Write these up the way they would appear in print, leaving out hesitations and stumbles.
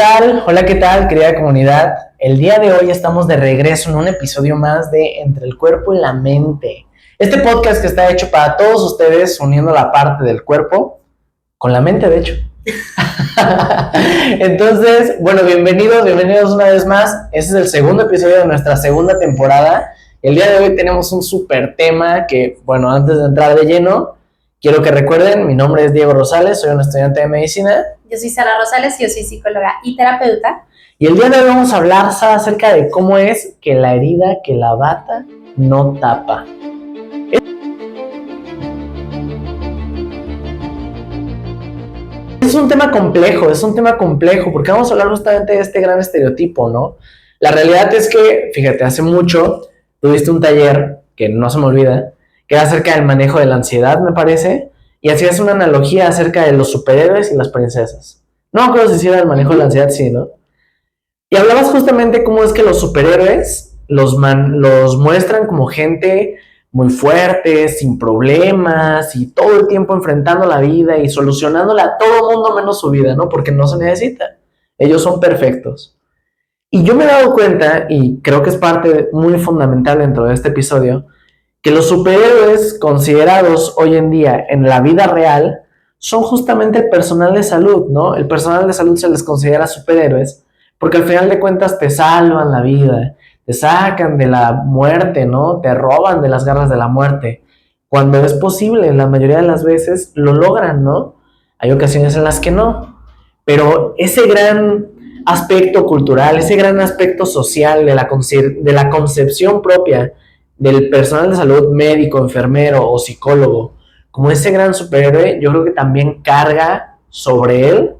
tal? Hola, ¿qué tal, querida comunidad? El día de hoy estamos de regreso en un episodio más de Entre el Cuerpo y la Mente. Este podcast que está hecho para todos ustedes, uniendo la parte del cuerpo con la mente, de hecho. Entonces, bueno, bienvenidos una vez más. Este es el segundo episodio de nuestra segunda temporada. El día de hoy tenemos un súper tema que, bueno, antes de entrar de lleno, quiero que recuerden, mi nombre es Diego Rosales, soy un estudiante de medicina. Yo soy Sara Rosales y yo soy psicóloga y terapeuta. Y el día de hoy vamos a hablar, Sara, acerca de cómo es que la herida que la bata no tapa. Es un tema complejo, porque vamos a hablar justamente de este gran estereotipo, ¿no? La realidad es que, fíjate, hace mucho tuviste un taller, que no se me olvida, que era acerca del manejo de la ansiedad, me parece, y hacías una analogía acerca de los superhéroes y las princesas. No me acuerdo si era el manejo de la ansiedad, sí, ¿no? Y hablabas justamente cómo es que los superhéroes los muestran como gente muy fuerte, sin problemas, y todo el tiempo enfrentando la vida y solucionándola a todo mundo menos su vida, ¿no? Porque no se necesita. Ellos son perfectos. Y yo me he dado cuenta, y creo que es parte muy fundamental dentro de este episodio, que los superhéroes considerados hoy en día en la vida real son justamente el personal de salud, ¿no? El personal de salud se les considera superhéroes porque al final de cuentas te salvan la vida, te sacan de la muerte, ¿no? Te roban de las garras de la muerte. Cuando es posible, la mayoría de las veces lo logran, ¿no? Hay ocasiones en las que no. Pero ese gran aspecto cultural, ese gran aspecto social de la concepción propia del personal de salud, médico, enfermero o psicólogo, como ese gran superhéroe, yo creo que también carga sobre él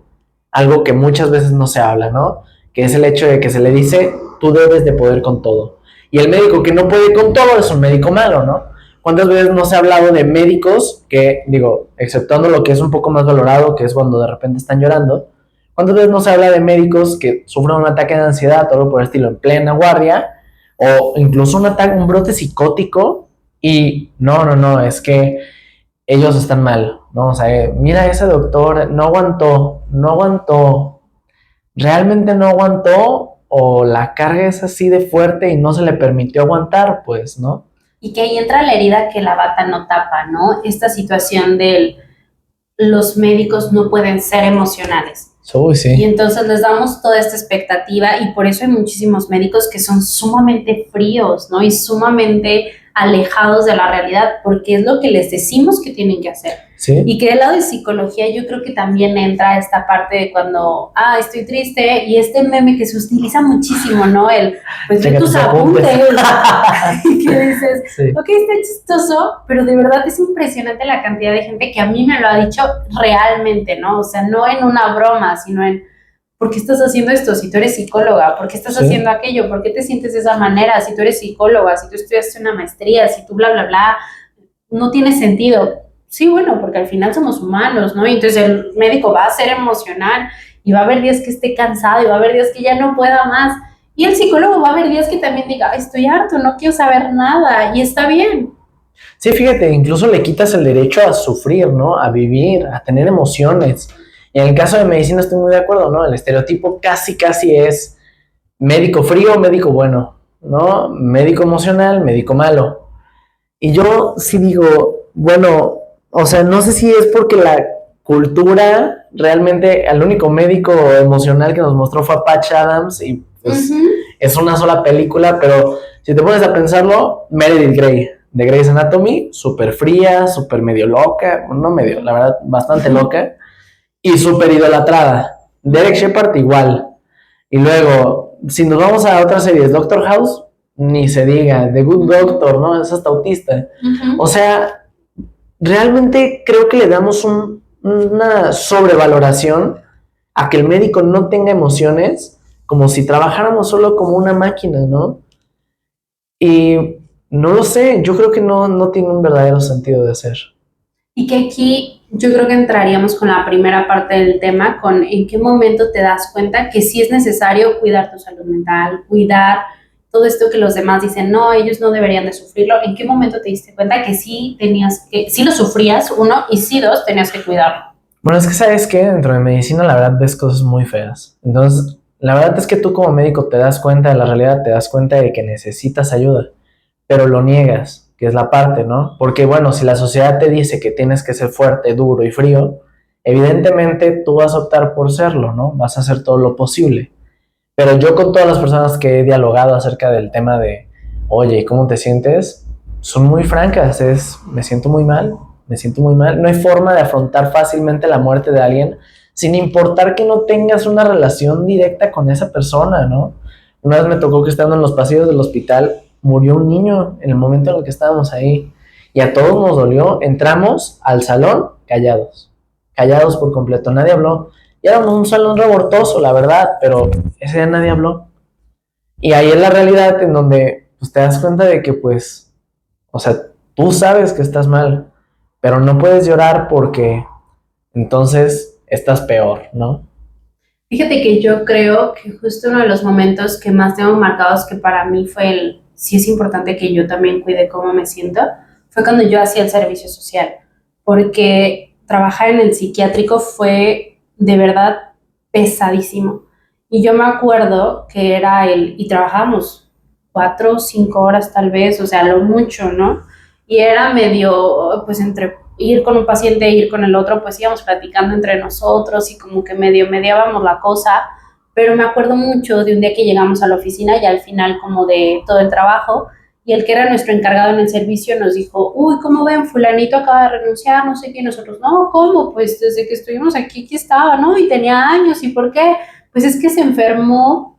algo que muchas veces no se habla, ¿no? Que es el hecho de que se le dice, tú debes de poder con todo. Y el médico que no puede con todo es un médico malo, ¿no? ¿Cuántas veces no se ha hablado de médicos que, digo, exceptuando lo que es un poco más valorado, que es cuando de repente están llorando, cuántas veces no se habla de médicos que sufren un ataque de ansiedad, todo por el estilo, en plena guardia, o incluso un brote psicótico, y no, es que ellos están mal, ¿no? O sea, mira, ese doctor no aguantó, realmente no aguantó, o la carga es así de fuerte y no se le permitió aguantar, pues, ¿no? Y que ahí entra la herida que la bata no tapa, ¿no? Esta situación de los médicos no pueden ser emocionales. Sí. Y entonces les damos toda esta expectativa y por eso hay muchísimos médicos que son sumamente fríos, ¿no? Y sumamente alejados de la realidad, porque es lo que les decimos que tienen que hacer. Sí. Y que del lado de psicología yo creo que también entra esta parte de cuando, estoy triste, y este meme que se utiliza muchísimo, ¿no? Pues ve tus apuntes. Y que dices, sí. Ok, está chistoso, pero de verdad es impresionante la cantidad de gente que a mí me lo ha dicho realmente, ¿no? O sea, no en una broma, sino en, ¿por qué estás haciendo esto? Si tú eres psicóloga, ¿por qué estás haciendo aquello? ¿Por qué te sientes de esa manera? Si tú eres psicóloga, si tú estudiaste una maestría, si tú bla, bla, bla, no tiene sentido. Sí, bueno, porque al final somos humanos, ¿no? Y entonces el médico va a ser emocional y va a haber días que esté cansado y va a haber días que ya no pueda más. Y el psicólogo va a haber días que también diga, estoy harto, no quiero saber nada, y está bien. Sí, fíjate, incluso le quitas el derecho a sufrir, ¿no? A vivir, a tener emociones. Y en el caso de medicina estoy muy de acuerdo, ¿no? El estereotipo casi es médico frío, médico bueno, ¿no? Médico emocional, médico malo. Y yo sí digo, bueno, o sea, no sé si es porque la cultura, realmente el único médico emocional que nos mostró fue Patch Adams y pues es una sola película, pero si te pones a pensarlo, Meredith Grey, de Grey's Anatomy, súper fría, súper medio loca, no medio, la verdad, bastante loca, y súper idolatrada. Derek Shepherd igual. Y luego, si nos vamos a otras series, Doctor House, ni se diga, The Good Doctor, ¿no? Es hasta autista. O sea, realmente creo que le damos una sobrevaloración a que el médico no tenga emociones, como si trabajáramos solo como una máquina, ¿no? Y no lo sé, yo creo que no tiene un verdadero sentido de ser. Y que aquí yo creo que entraríamos con la primera parte del tema, con en qué momento te das cuenta que sí es necesario cuidar tu salud mental, cuidar todo esto que los demás dicen, no, ellos no deberían de sufrirlo. ¿En qué momento te diste cuenta que sí lo sufrías, uno, y sí, dos, tenías que cuidarlo? Bueno, es que sabes que dentro de medicina la verdad ves cosas muy feas. Entonces, la verdad es que tú como médico te das cuenta de la realidad, te das cuenta de que necesitas ayuda, pero lo niegas, que es la parte, ¿no? Porque bueno, si la sociedad te dice que tienes que ser fuerte, duro y frío, evidentemente tú vas a optar por serlo, ¿no? Vas a hacer todo lo posible. Pero yo con todas las personas que he dialogado acerca del tema de, oye, ¿cómo te sientes? Son muy francas, me siento muy mal, me siento muy mal. No hay forma de afrontar fácilmente la muerte de alguien sin importar que no tengas una relación directa con esa persona, ¿no? Una vez me tocó que estando en los pasillos del hospital murió un niño en el momento en el que estábamos ahí y a todos nos dolió. Entramos al salón callados, callados por completo, nadie habló. Y éramos un salón revoltoso, la verdad, pero ese día nadie habló. Y ahí es la realidad en donde pues, te das cuenta de que, pues, o sea, tú sabes que estás mal, pero no puedes llorar porque entonces estás peor, ¿no? Fíjate que yo creo que justo uno de los momentos que más tengo marcados que para mí fue sí es importante que yo también cuide cómo me siento, fue cuando yo hacía el servicio social, porque trabajar en el psiquiátrico fue de verdad pesadísimo. Y yo me acuerdo que y trabajábamos 4 o 5 horas tal vez, o sea, lo mucho, ¿no? Y era medio, pues entre ir con un paciente e ir con el otro, pues íbamos platicando entre nosotros y como que medio mediábamos la cosa, pero me acuerdo mucho de un día que llegamos a la oficina ya al final como de todo el trabajo y el que era nuestro encargado en el servicio nos dijo, uy, ¿cómo ven? Fulanito acaba de renunciar, no sé qué, y nosotros, no, ¿cómo? Pues desde que estuvimos aquí estaba, ¿no? Y tenía años, ¿y por qué? Pues es que se enfermó,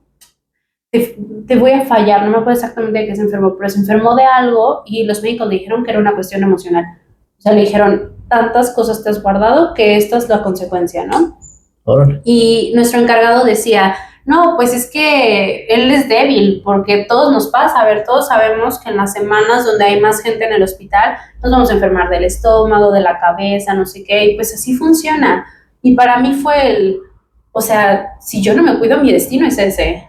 te voy a fallar, no me acuerdo exactamente de qué se enfermó, pero se enfermó de algo y los médicos le dijeron que era una cuestión emocional. O sea, le dijeron, tantas cosas te has guardado que esta es la consecuencia, ¿no? Órale. Y nuestro encargado decía, no, pues es que él es débil, porque todos nos pasa, a ver, todos sabemos que en las semanas donde hay más gente en el hospital, nos vamos a enfermar del estómago, de la cabeza, no sé qué, y pues así funciona. Y para mí fue o sea, si yo no me cuido, mi destino es ese.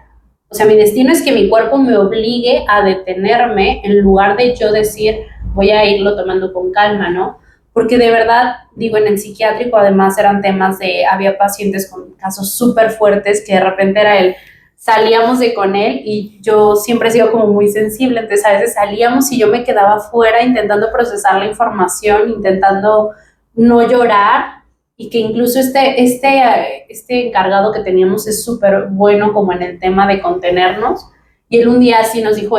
O sea, mi destino es que mi cuerpo me obligue a detenerme en lugar de yo decir, voy a irlo tomando con calma, ¿no? Porque de verdad, digo, en el psiquiátrico además eran temas había pacientes con casos súper fuertes que de repente salíamos de con él y yo siempre he sido como muy sensible, entonces a veces salíamos y yo me quedaba fuera intentando procesar la información, intentando no llorar y que incluso este encargado que teníamos es súper bueno como en el tema de contenernos y él un día así nos dijo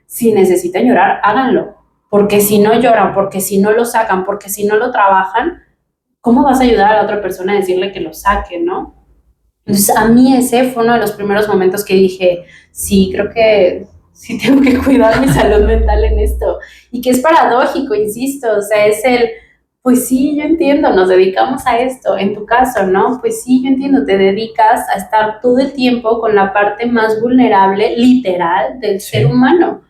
si necesitan llorar, háganlo, porque si no lloran, porque si no lo sacan, porque si no lo trabajan, ¿cómo vas a ayudar a la otra persona a decirle que lo saque, no? Entonces, a mí ese fue uno de los primeros momentos que dije, sí, creo que sí tengo que cuidar mi salud mental en esto. Y que es paradójico, insisto, o sea, pues sí, yo entiendo, nos dedicamos a esto, en tu caso, ¿no? Pues sí, yo entiendo, te dedicas a estar todo el tiempo con la parte más vulnerable, literal, del ser humano.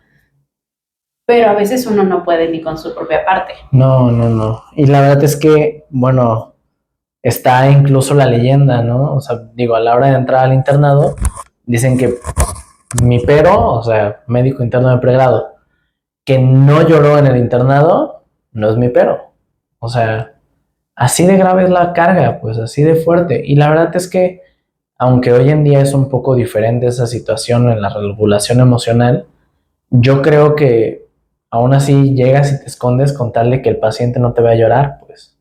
Pero a veces uno no puede ni con su propia parte. No, no, no. Y la verdad es que, bueno, está incluso la leyenda, ¿no? O sea, digo, a la hora de entrar al internado, dicen que mi pero, o sea, médico interno de pregrado, que no lloró en el internado, no es mi pero. O sea, así de grave es la carga, pues así de fuerte. Y la verdad es que, aunque hoy en día es un poco diferente esa situación en la regulación emocional, yo creo que aún así llegas y te escondes con tal de que el paciente no te vea llorar, pues.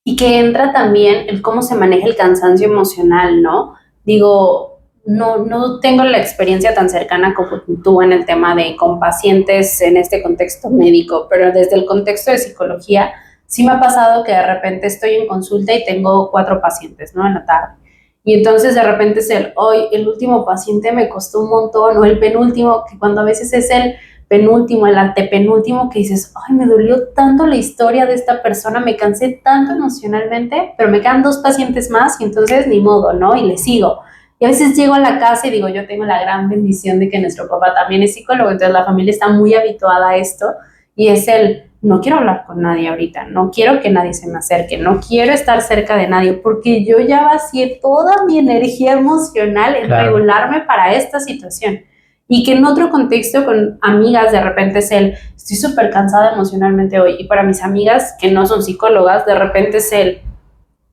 Y que entra también el cómo se maneja el cansancio emocional, ¿no? Digo, no tengo la experiencia tan cercana como tú en el tema de con pacientes en este contexto médico, pero desde el contexto de psicología, sí me ha pasado que de repente estoy en consulta y tengo 4 pacientes, ¿no? En la tarde. Y entonces de repente es hoy el último paciente me costó un montón, o el penúltimo, que cuando a veces es el penúltimo, el antepenúltimo, que dices, ay, me dolió tanto la historia de esta persona, me cansé tanto emocionalmente, pero me quedan 2 pacientes más y entonces ni modo, ¿no? Y le sigo. Y a veces llego a la casa y digo, yo tengo la gran bendición de que nuestro papá también es psicólogo, entonces la familia está muy habituada a esto y es no quiero hablar con nadie ahorita, no quiero que nadie se me acerque, no quiero estar cerca de nadie, porque yo ya vacié toda mi energía emocional en regularme para esta situación. Y que en otro contexto con amigas de repente es estoy súper cansada emocionalmente hoy. Y para mis amigas que no son psicólogas, de repente es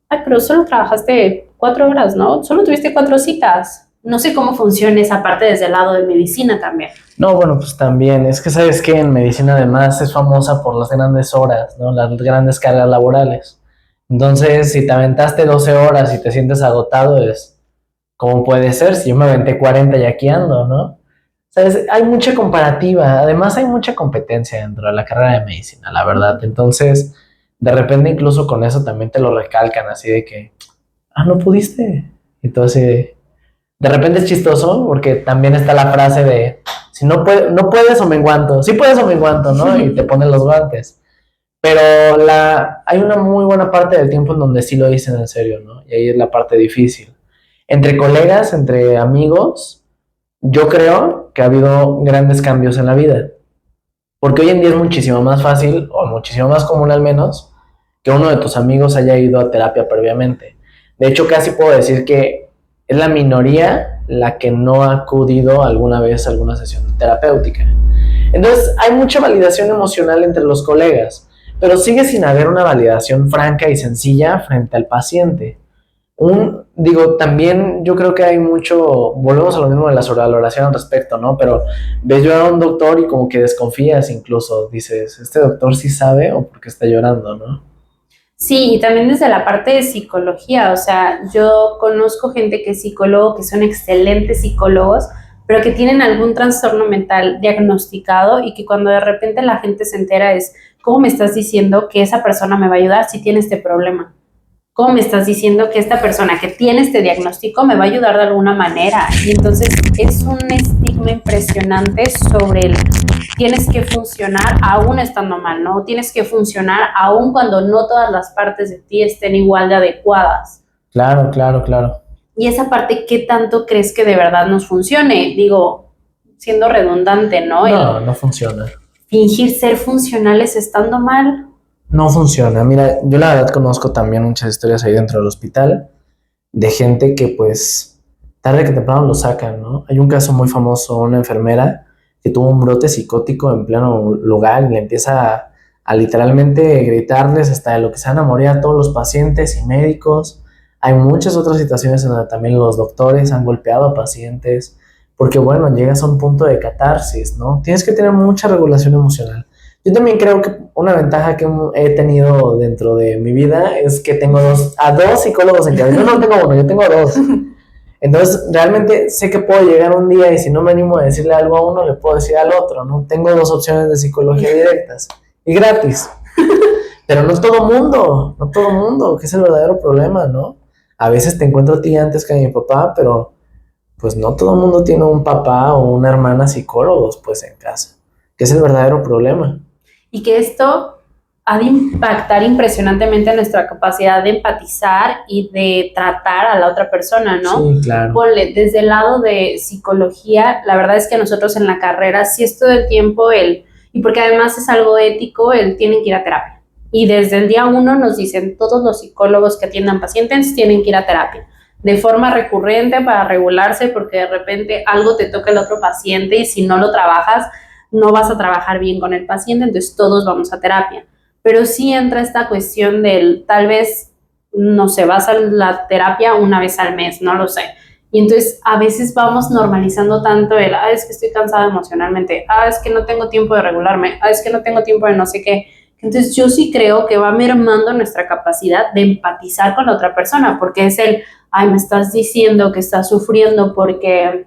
Ay, pero solo trabajaste 4 horas, ¿no? Solo tuviste 4 citas. No sé cómo funciona esa parte desde el lado de medicina también. No, bueno, pues también, es que sabes que en medicina además es famosa por las grandes horas, ¿no? Las grandes cargas laborales. Entonces, si te aventaste 12 horas y te sientes agotado, es, ¿cómo puede ser si yo me aventé 40 y aquí ando, ¿no? ¿Sabes? Hay mucha comparativa, además hay mucha competencia dentro de la carrera de medicina, la verdad. Entonces, de repente incluso con eso también te lo recalcan, así de que, no pudiste. Entonces, de repente es chistoso porque también está la frase de, si no puedes o me enguanto, si puedes o me enguanto, ¿no? Y te ponen los guantes. Pero hay una muy buena parte del tiempo en donde sí lo dicen en serio, ¿no? Y ahí es la parte difícil. Entre colegas, entre amigos, yo creo que ha habido grandes cambios en la vida. Porque hoy en día es muchísimo más fácil, o muchísimo más común al menos, que uno de tus amigos haya ido a terapia previamente. De hecho, casi puedo decir que es la minoría la que no ha acudido alguna vez a alguna sesión terapéutica. Entonces, hay mucha validación emocional entre los colegas, pero sigue sin haber una validación franca y sencilla frente al paciente. Digo, también yo creo que hay mucho, volvemos a lo mismo de la sobrevaloración al respecto, ¿no? Pero ves llorar a un doctor y como que desconfías incluso, dices, ¿este doctor sí sabe o por qué está llorando, no? Sí, y también desde la parte de psicología, o sea, yo conozco gente que es psicólogo, que son excelentes psicólogos, pero que tienen algún trastorno mental diagnosticado y que cuando de repente la gente se entera es, ¿cómo me estás diciendo que esa persona me va a ayudar si tiene este problema? ¿Cómo me estás diciendo que esta persona que tiene este diagnóstico me va a ayudar de alguna manera? Y entonces es un estigma impresionante sobre el tienes que funcionar aún estando mal, ¿no? Tienes que funcionar aún cuando no todas las partes de ti estén igual de adecuadas. Claro, claro, claro. Y esa parte, ¿qué tanto crees que de verdad nos funcione? Digo, siendo redundante, ¿no? No, no funciona. Fingir ser funcionales estando mal. No funciona. Mira, yo la verdad conozco también muchas historias ahí dentro del hospital de gente que pues tarde que temprano lo sacan, ¿no? Hay un caso muy famoso, una enfermera que tuvo un brote psicótico en pleno lugar y le empieza a literalmente gritarles hasta de lo que se van a morir a todos los pacientes y médicos. Hay muchas otras situaciones en donde también los doctores han golpeado a pacientes porque bueno, llegas a un punto de catarsis, ¿no? Tienes que tener mucha regulación emocional. Yo también creo que una ventaja que he tenido dentro de mi vida es que tengo a dos psicólogos en cabeza. Yo no tengo uno, yo tengo dos. Entonces, realmente sé que puedo llegar un día y si no me animo a decirle algo a uno, le puedo decir al otro, ¿no? Tengo dos opciones de psicología directas y gratis. Pero no todo mundo, que es el verdadero problema, ¿no? A veces te encuentro a ti antes que a mi papá, pero pues no todo el mundo tiene un papá o una hermana psicólogos, pues en casa, que es el verdadero problema. Y que esto ha de impactar impresionantemente nuestra capacidad de empatizar y de tratar a la otra persona, ¿no? Sí, claro. Ponle, desde el lado de psicología, la verdad es que nosotros en la carrera sí es todo el tiempo y porque además es algo ético, tienen que ir a terapia. Y desde el día 1 nos dicen, todos los psicólogos que atiendan pacientes tienen que ir a terapia de forma recurrente para regularse, porque de repente algo te toca el otro paciente y si no lo trabajas, no vas a trabajar bien con el paciente, entonces todos vamos a terapia. Pero sí entra esta cuestión del, tal vez, no sé, vas a la terapia una vez al mes, no lo sé. Y entonces a veces vamos normalizando tanto es que estoy cansada emocionalmente, es que no tengo tiempo de regularme, es que no tengo tiempo de no sé qué. Entonces yo sí creo que va mermando nuestra capacidad de empatizar con la otra persona, porque es me estás diciendo que estás sufriendo porque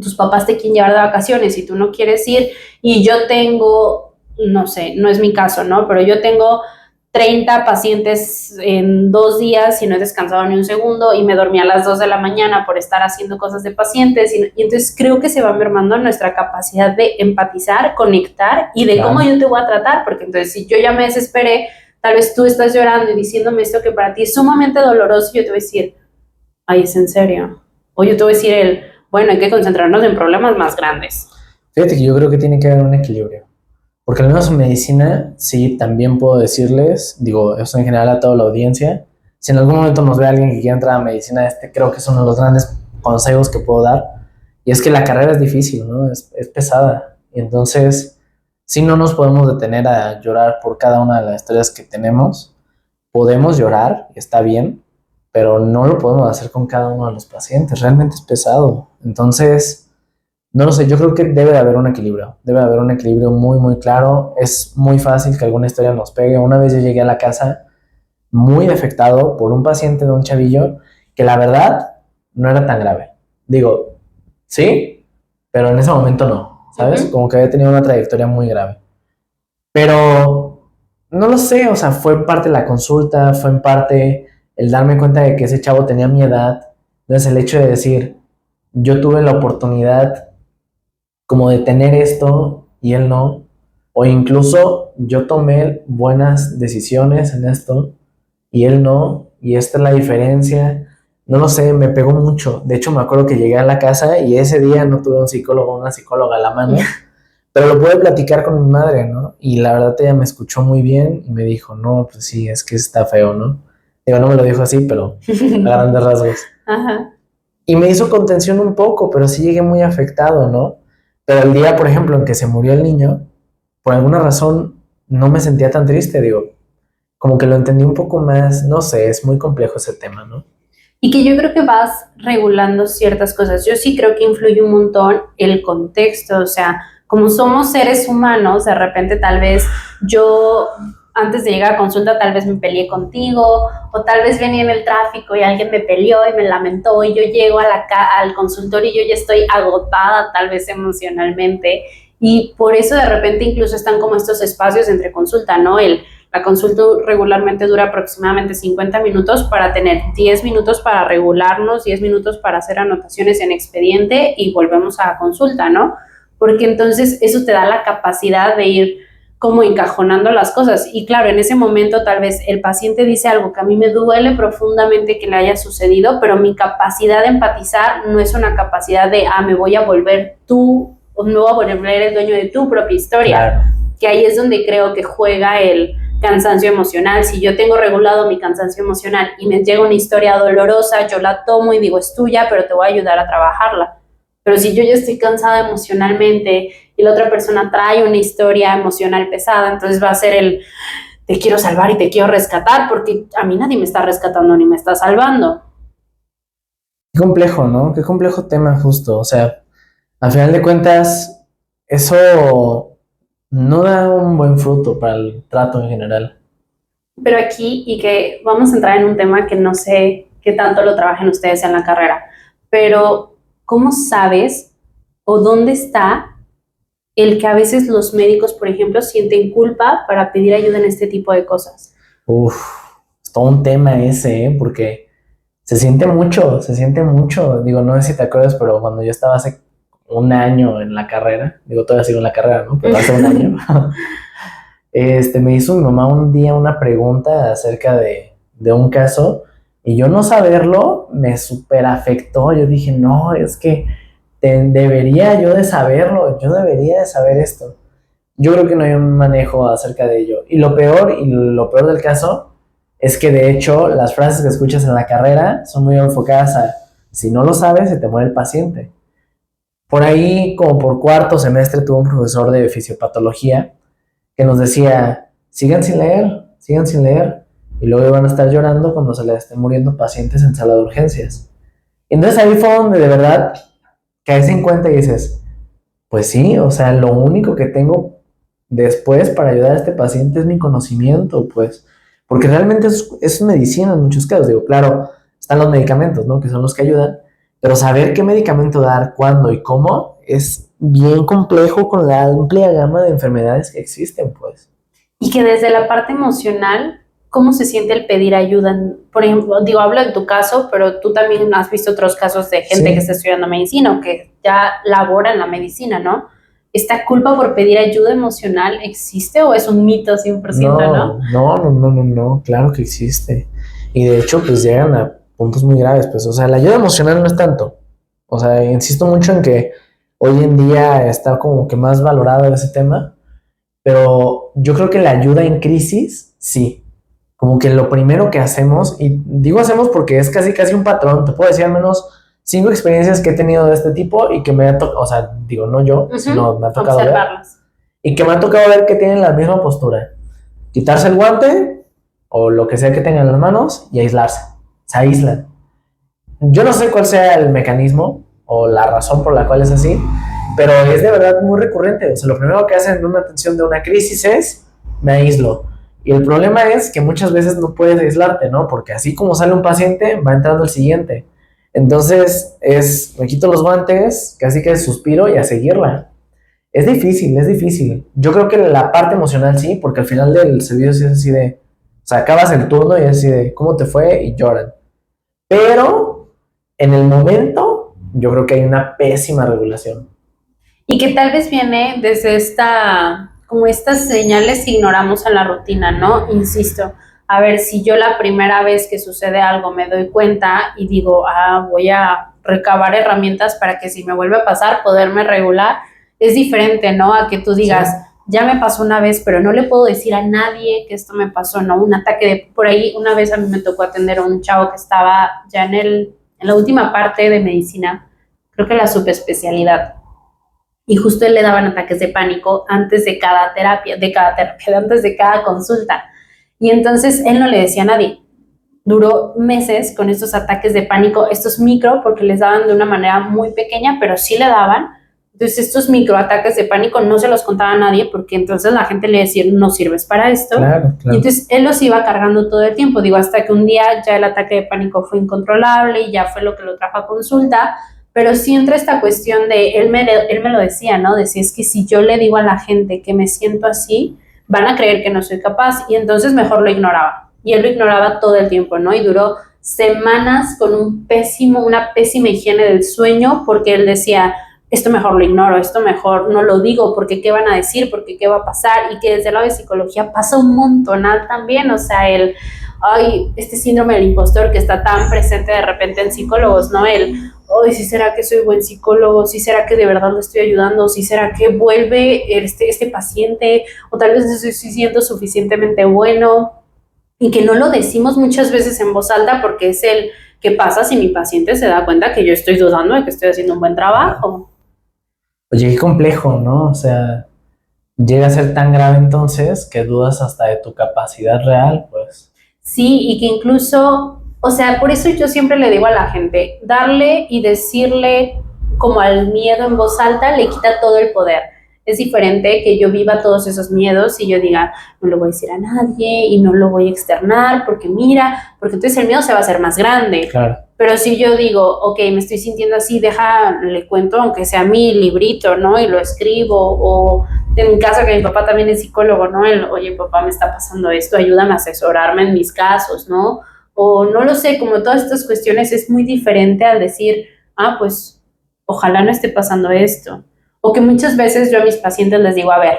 tus papás te quieren llevar de vacaciones y tú no quieres ir y yo tengo, no sé, no es mi caso, ¿no? Pero yo tengo 30 pacientes en 2 días y no he descansado ni un segundo y me dormí a las 2 de la mañana por estar haciendo cosas de pacientes y entonces creo que se va mermando nuestra capacidad de empatizar, conectar y de cómo yo te voy a tratar, porque entonces si yo ya me desesperé, tal vez tú estás llorando y diciéndome esto que para ti es sumamente doloroso y yo te voy a decir, ay, ¿es en serio? O yo te voy a decir bueno, hay que concentrarnos en problemas más grandes. Fíjate que yo creo que tiene que haber un equilibrio. Porque al menos en medicina, sí, también puedo decirles, digo, eso en general a toda la audiencia, si en algún momento nos ve alguien que quiera entrar a medicina, creo que es uno de los grandes consejos que puedo dar. Y es que la carrera es difícil, ¿no? Es pesada. Y entonces, sí no nos podemos detener a llorar por cada una de las historias que tenemos, podemos llorar, está bien, pero no lo podemos hacer con cada uno de los pacientes, realmente es pesado. Entonces, no lo sé, yo creo que debe de haber un equilibrio muy, muy claro. Es muy fácil que alguna historia nos pegue. Una vez yo llegué a la casa muy afectado por un paciente de un chavillo que la verdad no era tan grave. Digo, sí, pero en ese momento no, ¿sabes? Como que había tenido una trayectoria muy grave. Pero no lo sé, o sea, fue en parte la consulta, fue en parte el darme cuenta de que ese chavo tenía mi edad. Entonces el hecho de decir, yo tuve la oportunidad como de tener esto y él no, o incluso yo tomé buenas decisiones en esto y él no, y esta es la diferencia. No lo sé, me pegó mucho. De hecho, me acuerdo que llegué a la casa y ese día no tuve un psicólogo o una psicóloga a la mano, pero lo pude platicar con mi madre, ¿no? Y la verdad ella me escuchó muy bien y me dijo, no, pues sí, es que está feo, ¿no? Digo, no me lo dijo así, pero a grandes rasgos. Ajá. Y me hizo contención un poco, pero sí llegué muy afectado, ¿no? Pero el día, por ejemplo, en que se murió el niño, por alguna razón no me sentía tan triste, digo, como que lo entendí un poco más, no sé, es muy complejo ese tema, ¿no? Y que yo creo que vas regulando ciertas cosas. Yo sí creo que influye un montón el contexto, o sea, como somos seres humanos, de repente tal vez yo antes de llegar a consulta tal vez me peleé contigo o tal vez venía en el tráfico y alguien me peleó y me lamentó y yo llego al consultorio y yo ya estoy agotada tal vez emocionalmente y por eso de repente incluso están como estos espacios entre consulta, ¿no? La consulta regularmente dura aproximadamente 50 minutos para tener 10 minutos para regularnos, 10 minutos para hacer anotaciones en expediente y volvemos a consulta, ¿no? Porque entonces eso te da la capacidad de ir como encajonando las cosas. Y claro, en ese momento tal vez el paciente dice algo que a mí me duele profundamente que le haya sucedido, pero mi capacidad de empatizar no es una capacidad de, me voy a volver tú, o me voy a volver el dueño de tu propia historia. Claro. Que ahí es donde creo que juega el cansancio emocional. Si yo tengo regulado mi cansancio emocional y me llega una historia dolorosa, yo la tomo y digo, es tuya, pero te voy a ayudar a trabajarla. Pero si yo ya estoy cansada emocionalmente y la otra persona trae una historia emocional pesada, entonces va a ser el te quiero salvar y te quiero rescatar, porque a mí nadie me está rescatando ni me está salvando. Qué complejo, ¿no? Qué complejo tema justo. O sea, al final de cuentas, eso no da un buen fruto para el trato en general. Pero aquí, y que vamos a entrar en un tema que no sé qué tanto lo trabajen ustedes en la carrera, pero ¿cómo sabes o dónde está el que a veces los médicos, por ejemplo, sienten culpa para pedir ayuda en este tipo de cosas? Uf, es todo un tema ese, ¿eh? Porque se siente mucho. Digo, no sé si te acuerdas, pero cuando yo estaba hace un año en la carrera, digo, todavía sigo en la carrera, ¿no? Pero hace un año, me hizo mi mamá un día una pregunta acerca de un caso y yo no saberlo me súper afectó. Yo dije, no, es que debería yo de saberlo, yo debería de saber esto. Yo creo que no hay un manejo acerca de ello. Y lo peor del caso es que de hecho las frases que escuchas en la carrera son muy enfocadas a si no lo sabes, se te muere el paciente. Por ahí, como por cuarto semestre, tuve un profesor de fisiopatología que nos decía, sigan sin leer, y luego van a estar llorando cuando se les estén muriendo pacientes en sala de urgencias. Y entonces ahí fue donde de verdad caes en cuenta y dices, pues sí, o sea, lo único que tengo después para ayudar a este paciente es mi conocimiento, pues, porque realmente es medicina en muchos casos. Digo, claro, están los medicamentos, ¿no? Que son los que ayudan, pero saber qué medicamento dar, cuándo y cómo es bien complejo con la amplia gama de enfermedades que existen, pues. Y que desde la parte emocional, ¿cómo se siente el pedir ayuda? Por ejemplo, digo, hablo en tu caso, pero tú también has visto otros casos de gente que está estudiando medicina o que ya labora en la medicina, ¿no? ¿Esta culpa por pedir ayuda emocional existe o es un mito 100%, no? No, claro que existe. Y de hecho, pues llegan a puntos muy graves, pues, o sea, la ayuda emocional no es tanto. O sea, insisto mucho en que hoy en día está como que más valorado ese tema, pero yo creo que la ayuda en crisis, sí. Como que lo primero que hacemos, y digo hacemos porque es casi un patrón, te puedo decir al menos 5 experiencias que he tenido de este tipo y que me ha tocado, o sea, digo, no yo, sino me ha tocado ver. Y que me ha tocado ver que tienen la misma postura. Quitarse el guante o lo que sea que tengan en las manos y aislarse. Se aíslan. Yo no sé cuál sea el mecanismo o la razón por la cual es así, pero es de verdad muy recurrente. O sea, lo primero que hacen en una atención de una crisis es, me aíslo. Y el problema es que muchas veces no puedes aislarte, ¿no? Porque así como sale un paciente, va entrando el siguiente. Entonces, me quito los guantes, casi que suspiro y a seguirla. Es difícil, es difícil. Yo creo que la parte emocional sí, porque al final del servicio sí es así de, o sea, acabas el turno y es así de, ¿cómo te fue? Y lloran. Pero, en el momento, yo creo que hay una pésima regulación. Y que tal vez viene desde como estas señales que ignoramos en la rutina, ¿no? Insisto, a ver, si yo la primera vez que sucede algo me doy cuenta y digo, voy a recabar herramientas para que si me vuelve a pasar, poderme regular, es diferente, ¿no? A que tú digas, sí, ya me pasó una vez, pero no le puedo decir a nadie que esto me pasó, ¿no? Un ataque por ahí, una vez a mí me tocó atender a un chavo que estaba ya en la última parte de medicina, creo que la subespecialidad. Y justo él le daban ataques de pánico antes de cada terapia, antes de cada consulta. Y entonces él no le decía a nadie. Duró meses con estos ataques de pánico, estos micro, porque les daban de una manera muy pequeña, pero sí le daban. Entonces estos microataques de pánico no se los contaba a nadie, porque entonces la gente le decía, no sirves para esto. Claro, claro. Y entonces él los iba cargando todo el tiempo. Digo, hasta que un día ya el ataque de pánico fue incontrolable y ya fue lo que lo trajo a consulta. Pero sí entra esta cuestión de, él me lo decía, ¿no? Decía, es que si yo le digo a la gente que me siento así, van a creer que no soy capaz, y entonces mejor lo ignoraba. Y él lo ignoraba todo el tiempo, ¿no? Y duró semanas con una pésima higiene del sueño, porque él decía, esto mejor lo ignoro, esto mejor no lo digo, porque qué van a decir, porque qué va a pasar, y que desde el lado de psicología pasa un montonal también, o sea, este síndrome del impostor que está tan presente de repente en psicólogos, ¿no? ¿Sí será que soy buen psicólogo? ¿Sí será que de verdad lo estoy ayudando? ¿Sí será que vuelve este paciente? O tal vez no estoy siendo suficientemente bueno. Y que no lo decimos muchas veces en voz alta porque es ¿qué pasa si mi paciente se da cuenta que yo estoy dudando de que estoy haciendo un buen trabajo? Oye, qué complejo, ¿no? O sea, llega a ser tan grave entonces que dudas hasta de tu capacidad real, pues. Sí, y que incluso, o sea, por eso yo siempre le digo a la gente, darle y decirle como al miedo en voz alta le quita todo el poder. Es diferente que yo viva todos esos miedos y yo diga, no lo voy a decir a nadie y no lo voy a externar porque entonces el miedo se va a hacer más grande. Claro. Pero si yo digo, ok, me estoy sintiendo así, le cuento aunque sea mi librito, ¿no? Y lo escribo, o en mi caso que mi papá también es psicólogo, ¿no? Oye, papá, me está pasando esto, ayúdame a asesorarme en mis casos, ¿no? O no lo sé, como todas estas cuestiones es muy diferente al decir, pues ojalá no esté pasando esto. O que muchas veces yo a mis pacientes les digo, a ver,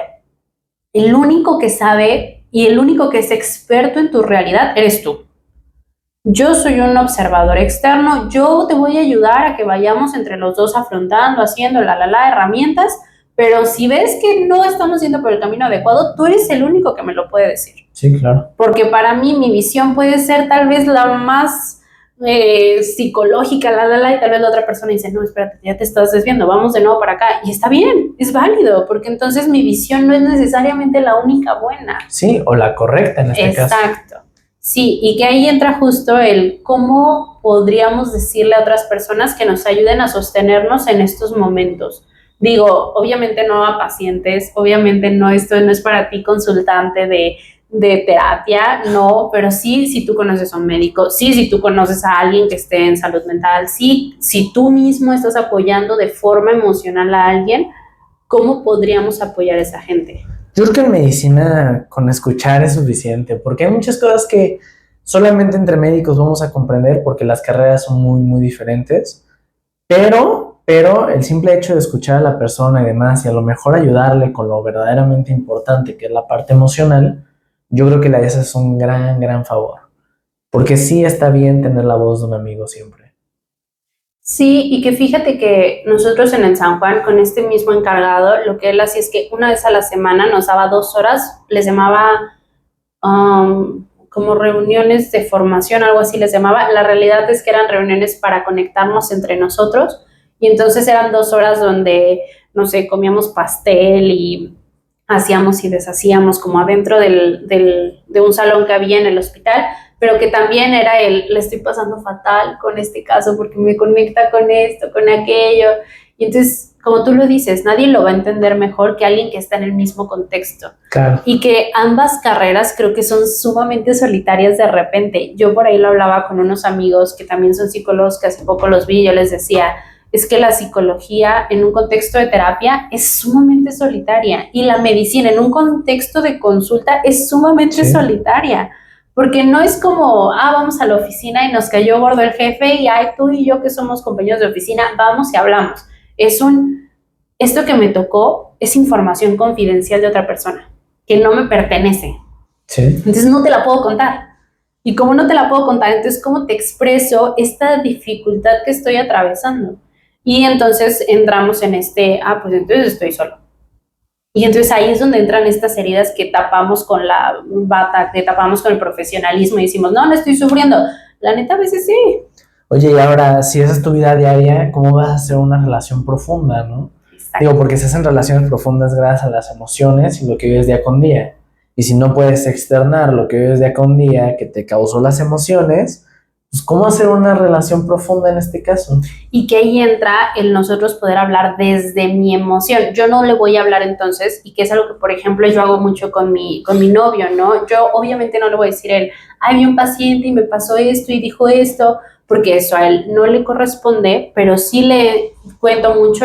el único que sabe y el único que es experto en tu realidad eres tú. Yo soy un observador externo, yo te voy a ayudar a que vayamos entre los dos afrontando, haciendo herramientas, pero si ves que no estamos yendo por el camino adecuado, tú eres el único que me lo puede decir. Sí, claro. Porque para mí mi visión puede ser tal vez la más psicológica, y tal vez la otra persona dice, no, espérate, ya te estás desviando, vamos de nuevo para acá, y está bien, es válido, porque entonces mi visión no es necesariamente la única buena. Sí, o la correcta en este caso. Exacto. Sí, y que ahí entra justo el cómo podríamos decirle a otras personas que nos ayuden a sostenernos en estos momentos. Digo, obviamente no a pacientes, obviamente no, esto no es para ti consultante de terapia, no, pero sí si tú conoces a un médico, sí si tú conoces a alguien que esté en salud mental, sí si tú mismo estás apoyando de forma emocional a alguien, ¿cómo podríamos apoyar a esa gente? Yo creo que en medicina con escuchar es suficiente, porque hay muchas cosas que solamente entre médicos vamos a comprender porque las carreras son muy, muy diferentes, pero el simple hecho de escuchar a la persona y demás y a lo mejor ayudarle con lo verdaderamente importante que es la parte emocional, yo creo que le haces un gran, gran favor, porque sí está bien tener la voz de un amigo siempre. Sí, y que fíjate que nosotros en el San Juan, con este mismo encargado, lo que él hacía es que una vez a la semana nos daba 2 horas, les llamaba como reuniones de formación, algo así les llamaba. La realidad es que eran reuniones para conectarnos entre nosotros, y entonces eran 2 horas donde, no sé, comíamos pastel y hacíamos y deshacíamos como adentro de un salón que había en el hospital, pero que también era le estoy pasando fatal con este caso porque me conecta con esto, con aquello. Y entonces, como tú lo dices, nadie lo va a entender mejor que alguien que está en el mismo contexto. Claro. Y que ambas carreras creo que son sumamente solitarias de repente. Yo por ahí lo hablaba con unos amigos que también son psicólogos, que hace poco los vi, y yo les decía, es que la psicología en un contexto de terapia es sumamente solitaria y la medicina en un contexto de consulta es sumamente solitaria, porque no es como, vamos a la oficina y nos cayó gordo el jefe y tú y yo que somos compañeros de oficina, vamos y hablamos. Esto que me tocó es información confidencial de otra persona, que no me pertenece. Sí. Entonces no te la puedo contar. Y como no te la puedo contar, entonces ¿cómo te expreso esta dificultad que estoy atravesando? Y entonces entramos en pues entonces estoy solo. Y entonces ahí es donde entran estas heridas que tapamos con la bata, que tapamos con el profesionalismo y decimos, no estoy sufriendo. La neta a veces sí. Oye, y ahora, si esa es tu vida diaria, ¿cómo vas a hacer una relación profunda, no? Exacto. Digo, porque se hacen relaciones profundas gracias a las emociones y lo que vives día con día. Y si no puedes externar lo que vives día con día que te causó las emociones, pues ¿cómo hacer una relación profunda en este caso? Y que ahí entra el nosotros poder hablar desde mi emoción. Yo no le voy a hablar entonces, y que es algo que, por ejemplo, yo hago mucho con mi novio, ¿no? Yo obviamente no le voy a decir a él, vi un paciente y me pasó esto y dijo esto, porque eso a él no le corresponde, pero sí le cuento mucho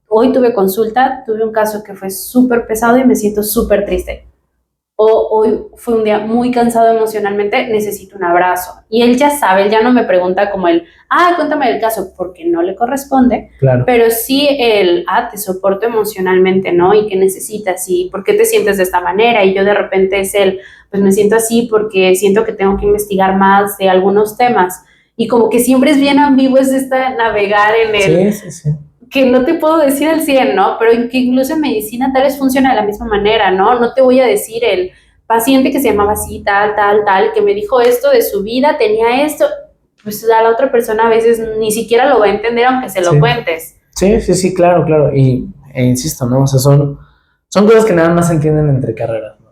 hoy tuve consulta, tuve un caso que fue súper pesado y me siento súper triste. O hoy fue un día muy cansado emocionalmente, necesito un abrazo. Y él ya sabe, él ya no me pregunta como cuéntame el caso, porque no le corresponde. Claro. Pero sí te soporto emocionalmente, ¿no? Y qué necesitas y por qué te sientes de esta manera. Y yo de repente pues me siento así porque siento que tengo que investigar más de algunos temas. Y como que siempre es bien ambiguo navegar en Sí. Que no te puedo decir al 100, ¿no? Pero que incluso en medicina tal vez funciona de la misma manera, ¿no? No te voy a decir el paciente que se llamaba así, tal, que me dijo esto de su vida, tenía esto, pues a la otra persona a veces ni siquiera lo va a entender aunque se lo cuentes. Sí, claro. E insisto, ¿no? O sea, son cosas que nada más se entienden entre carreras, ¿no?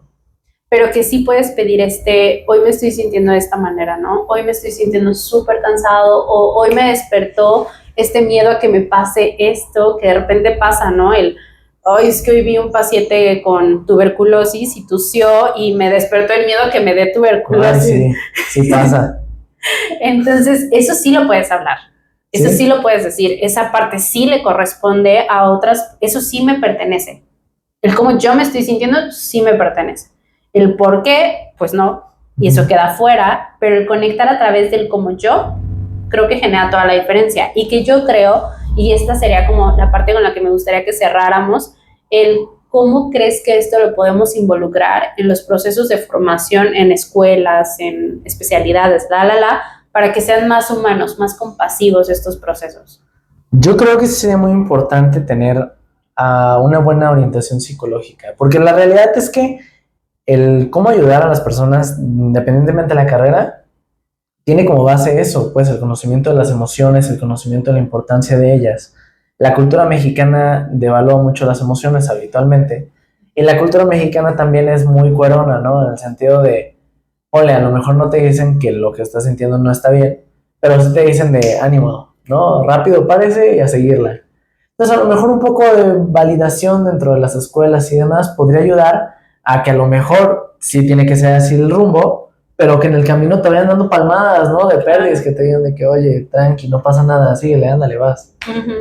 Pero que sí puedes pedir hoy me estoy sintiendo de esta manera, ¿no? Hoy me estoy sintiendo súper cansado, o hoy me despertó este miedo a que me pase esto, que de repente pasa, ¿no? Es que hoy vi un paciente con tuberculosis y tosió y me despertó el miedo a que me dé tuberculosis. Sí pasa. Entonces, eso sí lo puedes hablar. Eso sí lo puedes decir. Esa parte sí le corresponde a otras. Eso sí me pertenece. El cómo yo me estoy sintiendo sí me pertenece. El por qué, pues no. Y eso queda fuera. Pero el conectar a través del cómo yo, creo que genera toda la diferencia. Y que yo creo, y esta sería como la parte con la que me gustaría que cerráramos, cómo crees que esto lo podemos involucrar en los procesos de formación en escuelas, en especialidades, para que sean más humanos, más compasivos estos procesos. Yo creo que sería muy importante tener una buena orientación psicológica, porque la realidad es que el cómo ayudar a las personas, independientemente de la carrera, tiene como base eso, pues el conocimiento de las emociones, el conocimiento de la importancia de ellas. La cultura mexicana devalúa mucho las emociones habitualmente, y la cultura mexicana también es muy cuerona, ¿no? En el sentido de, a lo mejor no te dicen que lo que estás sintiendo no está bien, pero sí te dicen de ánimo, ¿no? Rápido, párese y a seguirla. Entonces, a lo mejor un poco de validación dentro de las escuelas y demás podría ayudar a que a lo mejor sí tiene que ser así el rumbo, pero que en el camino te vayan dando palmadas, ¿no? De pérdidas, que te digan de que, oye, tranqui, no pasa nada, síguele, ándale, vas.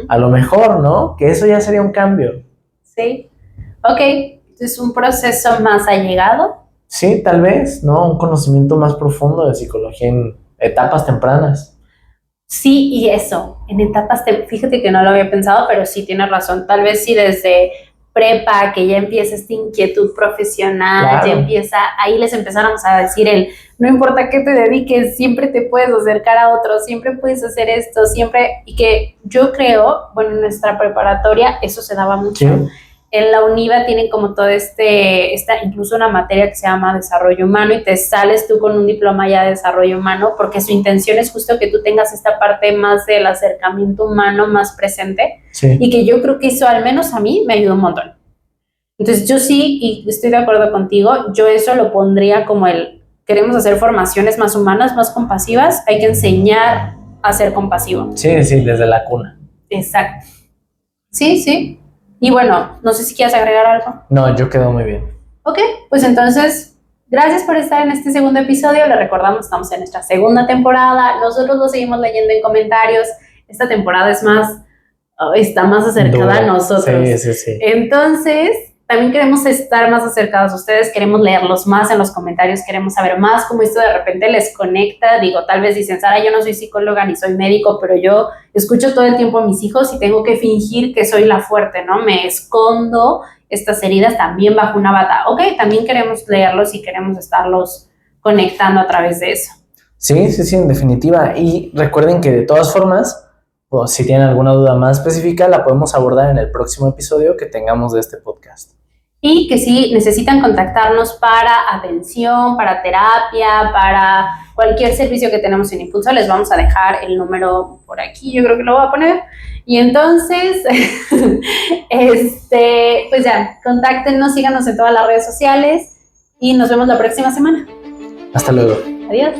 A lo mejor, ¿no? Que eso ya sería un cambio. Sí. Ok, entonces un proceso más allegado. Sí, tal vez, ¿no? Un conocimiento más profundo de psicología en etapas tempranas. Sí, y eso, en etapas, fíjate que no lo había pensado, pero sí tienes razón. Tal vez sí desde prepa, que ya empieza esta inquietud profesional, claro. Ya empieza, ahí les empezáramos a decir no importa qué te dediques, siempre te puedes acercar a otros, siempre puedes hacer esto, siempre, y que yo creo, bueno, en nuestra preparatoria eso se daba mucho. Sí. En la UNIVA tienen como todo incluso una materia que se llama desarrollo humano, y te sales tú con un diploma ya de desarrollo humano, porque su intención es justo que tú tengas esta parte más del acercamiento humano más presente. Sí. Y que yo creo que eso al menos a mí me ayudó un montón. Entonces yo sí, y estoy de acuerdo contigo, yo eso lo pondría como queremos hacer formaciones más humanas, más compasivas, hay que enseñar a ser compasivo. Sí, desde la cuna. Exacto. Sí. Y bueno, no sé si quieres agregar algo. No, yo quedo muy bien. Ok, pues entonces, gracias por estar en este segundo episodio. Le recordamos, estamos en nuestra segunda temporada. Nosotros lo seguimos leyendo en comentarios. Esta temporada está más acercada a nosotros. Sí. Entonces, también queremos estar más acercados a ustedes, queremos leerlos más en los comentarios, queremos saber más cómo esto de repente les conecta. Digo, tal vez dicen, Sara, yo no soy psicóloga ni soy médico, pero yo escucho todo el tiempo a mis hijos y tengo que fingir que soy la fuerte, ¿no? Me escondo estas heridas también bajo una bata. Ok, también queremos leerlos y queremos estarlos conectando a través de eso. Sí, en definitiva. Y recuerden que de todas formas, pues, si tienen alguna duda más específica, la podemos abordar en el próximo episodio que tengamos de este podcast. Y que si necesitan contactarnos para atención, para terapia, para cualquier servicio que tenemos en Impulso, les vamos a dejar el número por aquí, yo creo que lo voy a poner. Y entonces, pues ya, contáctenos, síganos en todas las redes sociales y nos vemos la próxima semana. Hasta luego. Adiós.